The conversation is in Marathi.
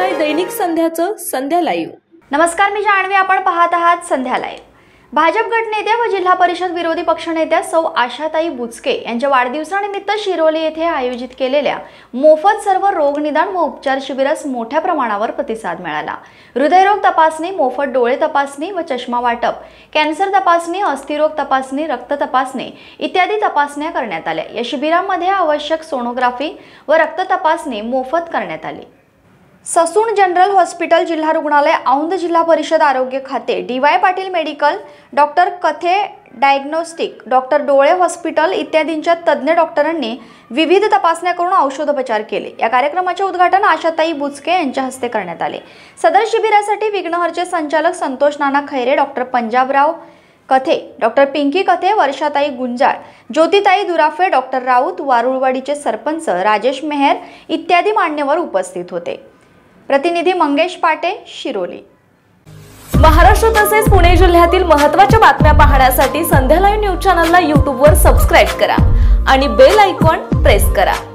शिवाय दैनिक संध्याचं संध्या लाईव्ह। नमस्कार, मी जान्हवी, आपण पाहत आहात संध्या लाईव्ह। भाजप गटनेत्या व जिल्हा परिषद विरोधी पक्षनेत्या सौ आशाताई बुचके यांच्या वाढदिवसानिमित्त शिरोली येथे आयोजित केलेल्या मोफत सर्व रोग निदान व उपचार शिबिरास मोठ्या प्रमाणावर प्रतिसाद मिळाला। हृदयरोग तपासणी, मोफत डोळे तपासणी व चष्मा वाटप, कॅन्सर तपासणी, अस्थिरोग तपासणी, रक्त तपासणी इत्यादी तपासण्या करण्यात आल्या। या शिबिरामध्ये आवश्यक सोनोग्राफी व रक्त तपासणी मोफत करण्यात आली। ससून जनरल हॉस्पिटल, जिल्हा रुग्णालय, औंध, जिल्हा परिषद आरोग्य खाते, डी.वाय. पाटील मेडिकल, डॉक्टर कथे डायग्नोस्टिक, डॉक्टर डोळे हॉस्पिटल इत्यादींच्या तज्ञ डॉक्टरांनी विविध तपासण्या करून औषधोपचार केले। या कार्यक्रमाचे उद्घाटन आशाताई बुचके यांच्या हस्ते करण्यात आले। सदर शिबिरासाठी विघ्नहरचे संचालक संतोष नाना खैरे, डॉक्टर पंजाबराव कथे, डॉक्टर पिंकी कथे, वर्षाताई गुंजाळ, ज्योतिताई दुराफे, डॉक्टर राऊत, वारुळवाडीचे सरपंच राजेश मेहर इत्यादी मान्यवर उपस्थित होते। प्रतिनिधी मंगेश पाटे, शिरोली। महाराष्ट्र तसेच पुणे जिल्ह्यातील महत्त्वाच्या बातम्या पाहण्यासाठी संध्या लाईव्ह न्यूज चॅनलला YouTube वर सबस्क्राइब करा आणि बेल आयकॉन प्रेस करा।